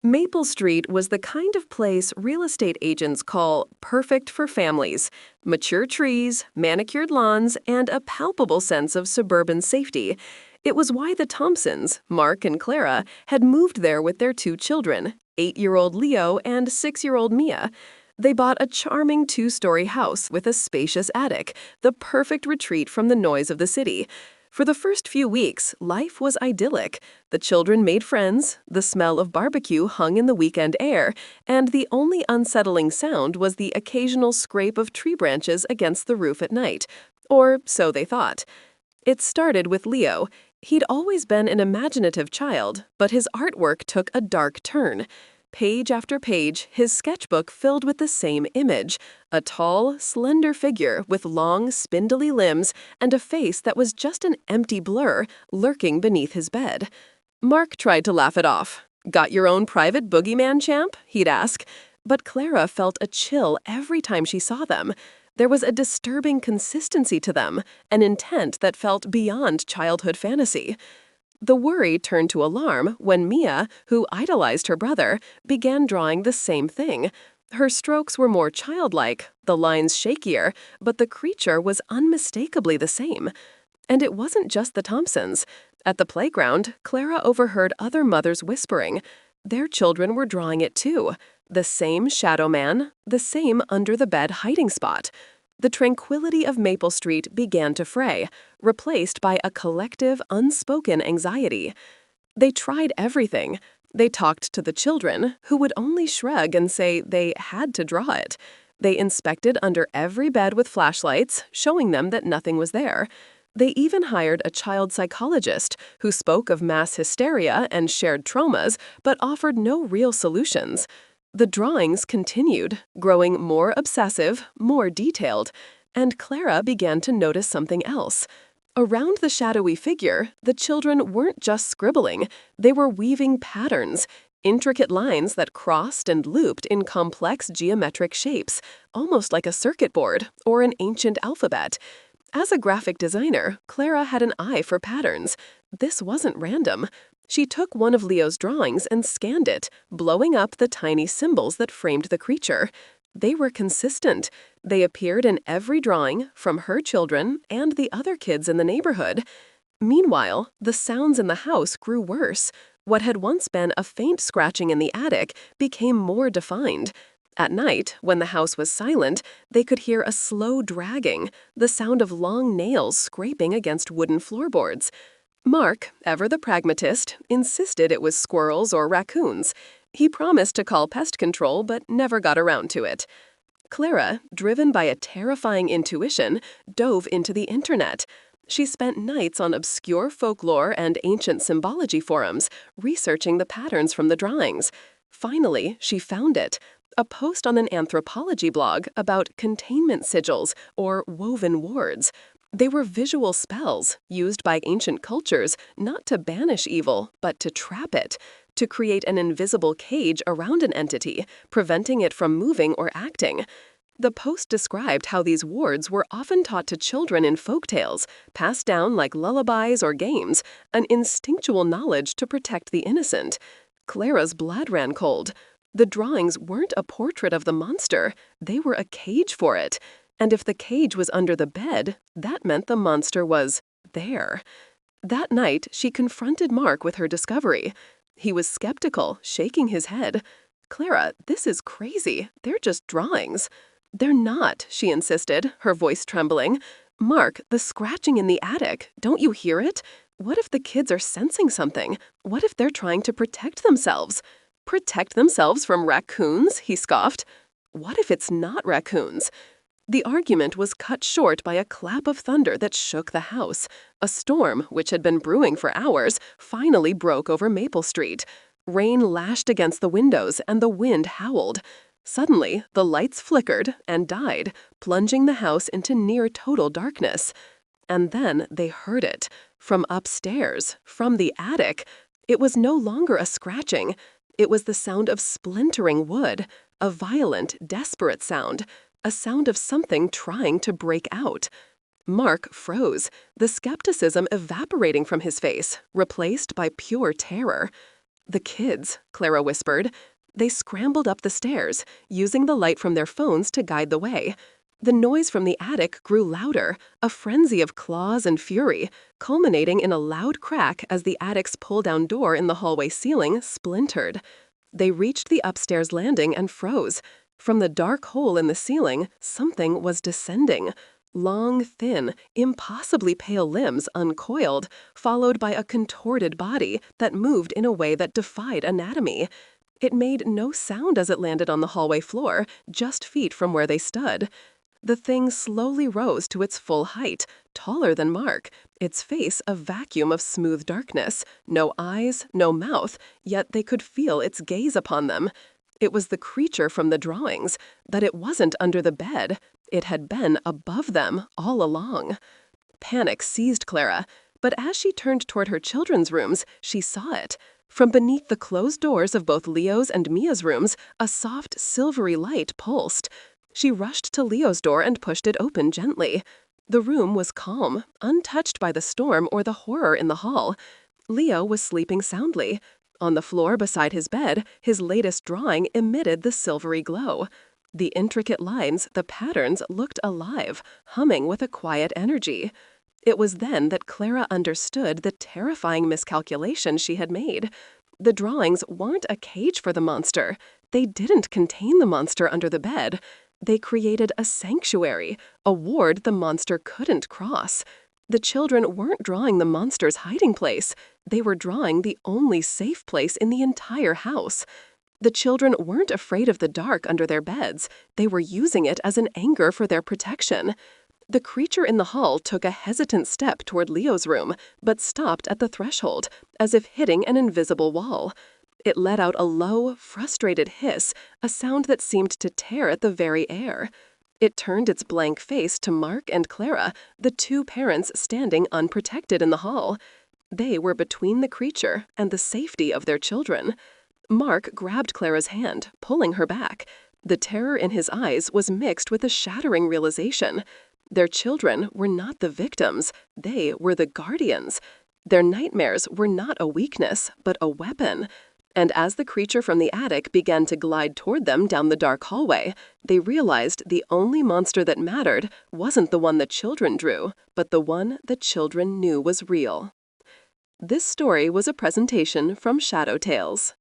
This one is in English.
Maple Street was the kind of place real estate agents call perfect for families. Mature trees, manicured lawns, and a palpable sense of suburban safety. It was why the Thompsons, Mark and Clara, had moved there with their two children, 8-year-old Leo and 6-year-old Mia. They bought a charming two-story house with a spacious attic, the perfect retreat from the noise of the city. For the first few weeks, life was idyllic. The children made friends, the smell of barbecue hung in the weekend air, and the only unsettling sound was the occasional scrape of tree branches against the roof at night. Or so they thought. It started with Leo. He'd always been an imaginative child, but his artwork took a dark turn. Page after page, his sketchbook filled with the same image, a tall, slender figure with long, spindly limbs and a face that was just an empty blur lurking beneath his bed. Mark tried to laugh it off. "Got your own private boogeyman, champ?" he'd ask. But Clara felt a chill every time she saw them. There was a disturbing consistency to them, an intent that felt beyond childhood fantasy. The worry turned to alarm when Mia, who idolized her brother, began drawing the same thing. Her strokes were more childlike, the lines shakier, but the creature was unmistakably the same. And it wasn't just the Thompsons. At the playground, Clara overheard other mothers whispering. Their children were drawing it too. The same shadow man, the same under-the-bed hiding spot. The tranquility of Maple Street began to fray, replaced by a collective, unspoken anxiety. They tried everything. They talked to the children, who would only shrug and say they had to draw it. They inspected under every bed with flashlights, showing them that nothing was there. They even hired a child psychologist who spoke of mass hysteria and shared traumas, but offered no real solutions. The drawings continued, growing more obsessive, more detailed, and Clara began to notice something else. Around the shadowy figure, the children weren't just scribbling, they were weaving patterns, intricate lines that crossed and looped in complex geometric shapes, almost like a circuit board or an ancient alphabet. As a graphic designer, Clara had an eye for patterns. This wasn't random. She took one of Leo's drawings and scanned it, blowing up the tiny symbols that framed the creature. They were consistent. They appeared in every drawing from her children and the other kids in the neighborhood. Meanwhile, the sounds in the house grew worse. What had once been a faint scratching in the attic became more defined. At night, when the house was silent, they could hear a slow dragging, the sound of long nails scraping against wooden floorboards. Mark, ever the pragmatist, insisted it was squirrels or raccoons. He promised to call pest control, but never got around to it. Clara, driven by a terrifying intuition, dove into the internet. She spent nights on obscure folklore and ancient symbology forums, researching the patterns from the drawings. Finally, she found it. A post on an anthropology blog about containment sigils or woven wards. They were visual spells used by ancient cultures not to banish evil, but to trap it, to create an invisible cage around an entity, preventing it from moving or acting. The post described how these wards were often taught to children in folktales, passed down like lullabies or games, an instinctual knowledge to protect the innocent. Clara's blood ran cold. The drawings weren't a portrait of the monster, they were a cage for it. And if the cage was under the bed, that meant the monster was there. That night, she confronted Mark with her discovery. He was skeptical, shaking his head. "Clara, this is crazy. They're just drawings." "They're not," she insisted, her voice trembling. "Mark, the scratching in the attic, don't you hear it? What if the kids are sensing something? What if they're trying to protect themselves?" "Protect themselves from raccoons?" he scoffed. "What if it's not raccoons?" The argument was cut short by a clap of thunder that shook the house. A storm, which had been brewing for hours, finally broke over Maple Street. Rain lashed against the windows and the wind howled. Suddenly, the lights flickered and died, plunging the house into near-total darkness. And then they heard it. From upstairs, from the attic. It was no longer a scratching. It was the sound of splintering wood, a violent, desperate sound, a sound of something trying to break out. Mark froze, the skepticism evaporating from his face, replaced by pure terror. The kids, Clara whispered. They scrambled up the stairs, using the light from their phones to guide the way. The noise from the attic grew louder, a frenzy of claws and fury, culminating in a loud crack as the attic's pull-down door in the hallway ceiling splintered. They reached the upstairs landing and froze. From the dark hole in the ceiling, something was descending. Long, thin, impossibly pale limbs uncoiled, followed by a contorted body that moved in a way that defied anatomy. It made no sound as it landed on the hallway floor, just feet from where they stood. The thing slowly rose to its full height, taller than Mark, its face a vacuum of smooth darkness, no eyes, no mouth, yet they could feel its gaze upon them. It was the creature from the drawings, but it wasn't under the bed. It had been above them all along. Panic seized Clara, but as she turned toward her children's rooms, she saw it. From beneath the closed doors of both Leo's and Mia's rooms, a soft, silvery light pulsed. She rushed to Leo's door and pushed it open gently. The room was calm, untouched by the storm or the horror in the hall. Leo was sleeping soundly. On the floor beside his bed, his latest drawing emitted the silvery glow. The intricate lines, the patterns, looked alive, humming with a quiet energy. It was then that Clara understood the terrifying miscalculation she had made. The drawings weren't a cage for the monster. They didn't contain the monster under the bed. They created a sanctuary, a ward the monster couldn't cross. The children weren't drawing the monster's hiding place. They were drawing the only safe place in the entire house. The children weren't afraid of the dark under their beds. They were using it as an anchor for their protection. The creature in the hall took a hesitant step toward Leo's room, but stopped at the threshold, as if hitting an invisible wall. It let out a low, frustrated hiss, a sound that seemed to tear at the very air. It turned its blank face to Mark and Clara, the two parents standing unprotected in the hall. They were between the creature and the safety of their children. Mark grabbed Clara's hand, pulling her back. The terror in his eyes was mixed with a shattering realization. Their children were not the victims. They were the guardians. Their nightmares were not a weakness, but a weapon. And as the creature from the attic began to glide toward them down the dark hallway, they realized the only monster that mattered wasn't the one the children drew, but the one the children knew was real. This story was a presentation from Shadow Tales.